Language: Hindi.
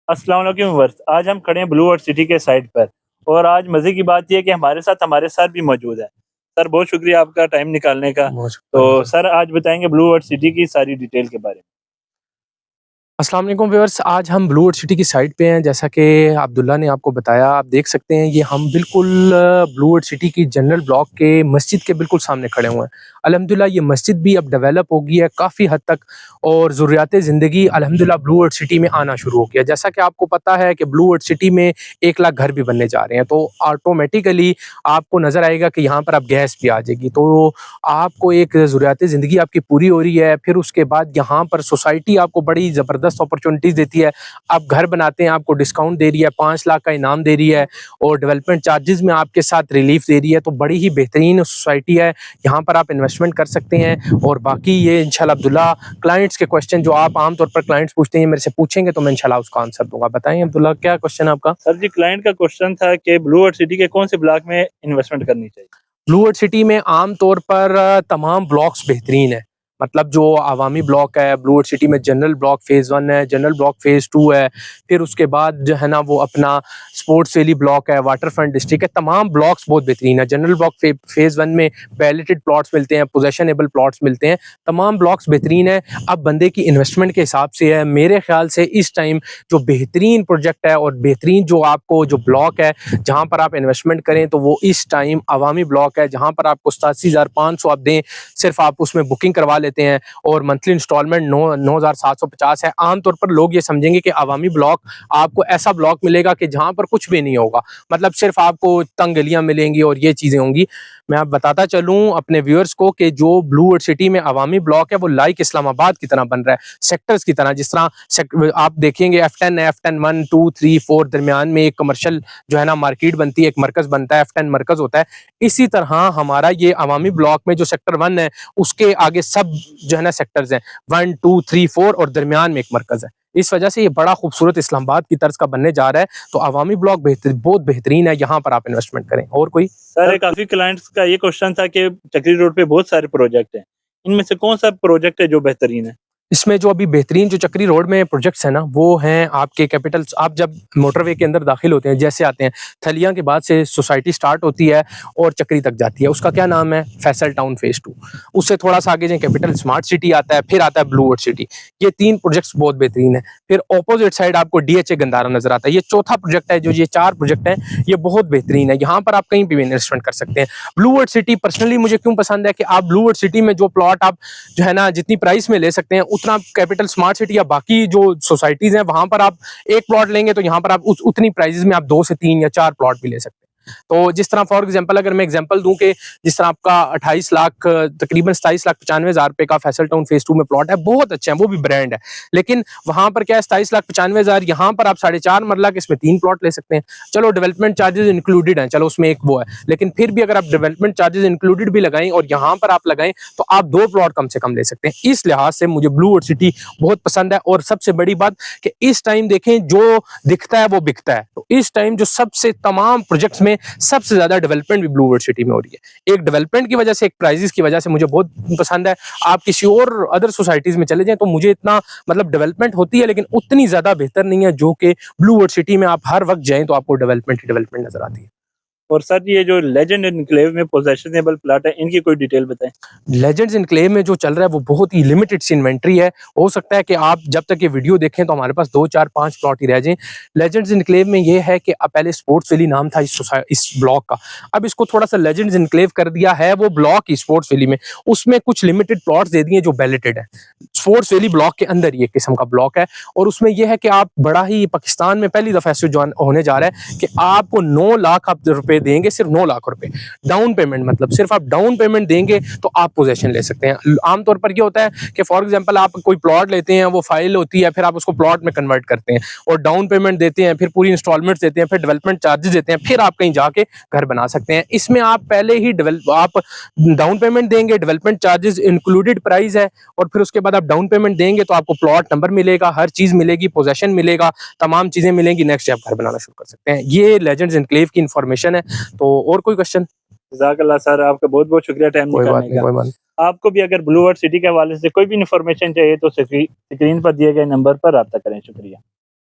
अस्सलाम वालेकुम व्यूअर्स। आज हम खड़े हैं ब्लू वर्ल्ड सिटी के साइट पर और आज मज़े की बात यह है कि हमारे साथ हमारे सर भी मौजूद है। सर बहुत शुक्रिया आपका टाइम निकालने का। बहुत तो शुक्रिया सर। सर आज बताएंगे ब्लू वर्ल्ड सिटी की सारी डिटेल के बारे में। अस्सलाम वालेकुम व्यूअर्स, आज हम ब्लू वर्ल्ड सिटी की साइट पे हैं। जैसा कि अब्दुल्ला ने आपको बताया, आप देख सकते हैं ये हम बिल्कुल ब्लू वर्ल्ड सिटी की जनरल ब्लॉक के मस्जिद के बिल्कुल सामने खड़े हुए हैं। अल्हम्दुलिल्लाह ये मस्जिद भी अब डेवलप हो गई है काफ़ी हद तक, और ज़रूरियात ज़िंदगी अल्हम्दुलिल्लाह ब्लू वर्ल्ड सिटी में आना शुरू हो गया। जैसा कि आपको पता है कि ब्लू वर्ल्ड सिटी में 1 लाख घर भी बनने जा रहे हैं, तो ऑटोमेटिकली आपको नज़र आएगा कि यहाँ पर अब गैस भी आ जाएगी। तो आपको एक ज़रूरियात ज़िंदगी आपकी पूरी हो रही है। फिर उसके बाद यहाँ पर सोसाइटी आपको बड़ी ज़बरदस्त अपॉर्चुनिटीज़ देती है। आप घर बनाते हैं, आपको डिस्काउंट दे रही है, 5 लाख का इनाम दे रही है, और डेवलपमेंट चार्जेज़ में आपके साथ रिलीफ़ दे रही है। तो बड़ी ही बेहतरीन सोसाइटी है, यहाँ पर आप इन्वेस्टमेंट कर सकते हैं। और बाकी ये इंशाल्लाह अब्दुल्ला, क्लाइंट्स के क्वेश्चन जो आप आम तौर पर क्लाइंट्स पूछते हैं, मेरे से पूछेंगे तो मैं इंशाल्लाह उसका आंसर दूँगा। बताएँ अब्दुल्ला, क्या क्वेश्चन है आपका? सर जी क्लाइंट का क्वेश्चन था कि ब्लू वर्ल्ड सिटी के कौन से ब्लॉक में इन्वेस्टमेंट करनी चाहिए। ब्लू वर्ल्ड सिटी में आम तौर पर तमाम ब्लॉक्स बेहतरीन है। मतलब जो अवामी ब्लॉक है, ब्लू वर्ल्ड सिटी में जनरल ब्लॉक फ़ेज़ 1 है, जनरल ब्लॉक फ़ेज़ 2 है। फिर उसके बाद जो है ना वो अपना स्पोर्ट्स वैली ब्लॉक है, वाटर फ्रंट डिस्ट्रिक्ट है। तमाम ब्लॉक्स बहुत बेहतरीन है। जनरल ब्लॉक फ़ेज़ 1 में पैलेटेड प्लॉट्स मिलते हैं, पोज़ेशनेबल प्लॉट्स मिलते हैं। तमाम ब्लॉक्स बेहतरीन है। अब बंदे की इन्वेस्टमेंट के हिसाब से है। मेरे ख़्याल से इस टाइम जो बेहतरीन प्रोजेक्ट है और बेहतरीन जो आपको जो ब्लॉक है जहाँ पर आप इन्वेस्टमेंट करें, तो वो इस टाइम अवामी ब्लॉक है, जहाँ पर आपको 87,500 आप दें, सिर्फ आप उसमें बुकिंग करवा लेते हैं, और मंथली इंस्टॉलमेंट 9,750 है। आमतौर पर लोग ये समझेंगे कि अवामी ब्लॉक आपको ऐसा ब्लॉक मिलेगा कि जहाँ पर कुछ भी नहीं होगा, मतलब सिर्फ आपको तंग गलियां मिलेंगी और ये चीज़ें होंगी। मैं आप बताता चलूँ अपने व्यूअर्स को कि जो ब्लू वर्ल्ड सिटी में अवामी ब्लॉक है वो लाइक इस्लामाबाद की तरह बन रहा है, सेक्टर्स की तरह। जिस तरह आप देखेंगे F10 है, F10 1 2 3 4 दरमियान में एक कमर्शियल जो है ना मार्केट बनती है, एक मरकज बनता है, F10 मरकज होता है। इसी तरह हमारा ये अवामी ब्लॉक में जो सेक्टर 1 है, उसके आगे सब जो है ना सेक्टर्स हैं, 1 2 3 4, और दरमियान में एक मरकज है। इस वजह से ये बड़ा खूबसूरत इस्लामाबाद की तर्ज का बनने जा रहा है। तो अवामी ब्लॉक बहुत बेहतरीन है, यहाँ पर आप इन्वेस्टमेंट करें। और कोई सर काफी क्लाइंट्स का ये क्वेश्चन था कि चक्री रोड पे बहुत सारे प्रोजेक्ट हैं, इनमें से कौन सा प्रोजेक्ट है जो बेहतरीन है। इसमें जो अभी बेहतरीन जो चक्री रोड में प्रोजेक्ट्स हैं ना, वो हैं आपके कैपिटल्स। आप जब मोटरवे के अंदर दाखिल होते हैं, जैसे आते हैं थलियां के बाद से सोसाइटी स्टार्ट होती है और चक्री तक जाती है, उसका क्या नाम है? Faisal town phase 2। उससे थोड़ा सा आगे जाए कैपिटल स्मार्ट सिटी आता है, फिर आता है ब्लू वर्ल्ड सिटी। ये 3 प्रोजेक्ट्स बहुत बेहतरीन है। फिर अपोजिट साइड आपको डीएचए गंदारा नजर आता है। ये चौथा प्रोजेक्ट है। जो ये 4 प्रोजेक्ट हैं, ये बहुत बेहतरीन है। यहाँ पर आप कहीं भी इन्वेस्टमेंट कर सकते हैं। ब्लू वर्ल्ड सिटी पर्सनली मुझे क्यों पसंद है कि आप ब्लू वर्ल्ड सिटी में जो प्लॉट आप जो है ना जितनी प्राइस में ले सकते हैं, उतना कैपिटल स्मार्ट सिटी या बाकी जो सोसाइटीज हैं वहां पर आप एक प्लॉट लेंगे तो यहाँ पर आप उतनी प्राइजेस में आप 2 से 3 या 4 प्लॉट भी ले सकते हैं। तो जिस तरह फॉर एग्जांपल अगर मैं एग्जांपल दूं कि जिस तरह आपका 28 लाख तकरीबन 27,95,000 रुपए का फैसल टाउन फ़ेज़ 2 में प्लॉट है, बहुत अच्छा है, वो भी ब्रांड है। लेकिन वहां पर क्या है, 27,95,000, यहाँ पर आप 4.5 मरला के इसमें 3 प्लॉट ले सकते हैं। चलो डेवलपमेंट चार्जेस इंक्लूडेड हैं, चलो उसमें एक वो है, लेकिन फिर भी अगर आप डेवलपमेंट चार्जेस इंक्लूडेड भी लगाएं और यहाँ पर आप लगाएं, तो आप 2 प्लॉट कम से कम ले सकते हैं। इस लिहाज से मुझे ब्लू वर्ल्ड सिटी बहुत पसंद है। और सबसे बड़ी बात कि इस टाइम देखें, जो दिखता है वो बिकता है। तो इस टाइम जो सबसे तमाम प्रोजेक्ट्स में सबसे ज्यादा डेवलपमेंट भी ब्लू वर्ल्ड सिटी में हो रही है। एक डेवलपमेंट की वजह से, एक प्राइजेस की वजह से मुझे बहुत पसंद है। आप किसी और अदर सोसाइटीज में चले जाएं तो मुझे इतना मतलब डेवलपमेंट होती है, लेकिन उतनी ज्यादा बेहतर नहीं है जो कि ब्लू वर्ल्ड सिटी में आप हर वक्त जाएं तो आपको डेवलपमेंट ही डेवलपमेंट नजर आती है। और सर ये जो लेजेंड इनक्लेव में पोजेशनेबल प्लाट है, इनकी कोई डिटेल बताएं। लेजेंड्स इनक्लेव में जो चल रहा है वो बहुत ही लिमिटेड सी इन्वेंट्री है। हो सकता है कि आप जब तक ये वीडियो देखें तो हमारे पास 2 4 5 प्लॉट ही रह जाएं। लेजेंड्स इनक्लेव में ये है कि पहले स्पोर्ट्स वैली नाम था इस ब्लॉक का, अब इसको थोड़ा सा लेजेंड्स इनक्लेव कर दिया है। वो ब्लॉक ही स्पोर्ट्स वैली में, उसमें कुछ लिमिटेड प्लॉट्स दे दिए जो बैलेटेड है। स्पोर्ट्स वैली ब्लॉक के अंदर ये किस्म का ब्लॉक है, और उसमें यह है कि आप बड़ा ही पाकिस्तान में पहली दफा ऐसे होने जा रहा है कि आपको 9 लाख आप रुपए देंगे, सिर्फ 9 लाख रुपए डाउन पेमेंट। मतलब सिर्फ आप डाउन पेमेंट देंगे तो आप पोजेशन ले सकते हैं। आमतौर पर ये होता है कि फॉर एग्जांपल आप कोई प्लॉट लेते हैं, वो फाइल होती है, फिर आप उसको प्लॉट में कन्वर्ट करते हैं और डाउन पेमेंट देते हैं, फिर पूरी इंस्टॉलमेंट देते हैं, फिर डेवलपमेंट चार्जेस देते हैं, फिर आप कहीं जाके घर बना सकते हैं। इसमें आप पहले ही आप डाउन पेमेंट देंगे, डेवलपमेंट चार्जेस इंक्लूडेड प्राइस है, और फिर उसके बाद आप डाउन पेमेंट देंगे तो आपको प्लॉट नंबर मिलेगा, हर चीज मिलेगी, पोजेशन मिलेगा, तमाम चीजें मिलेंगी। नेक्स्ट डे आप घर बनाना शुरू कर सकते हैं। ये लेजेंड्स एनक्लेव की इंफॉर्मेशन है। तो और कोई क्वेश्चन? जज़ाकल्लाह सर, आपका बहुत बहुत शुक्रिया टाइम कोई बात निकालने नहीं, का। कोई बात नहीं। आपको भी अगर ब्लू वर्ल्ड सिटी के हवाले से कोई भी इन्फॉर्मेशन चाहिए तो स्क्रीन पर दिए गए नंबर पर रब्ता करें। शुक्रिया।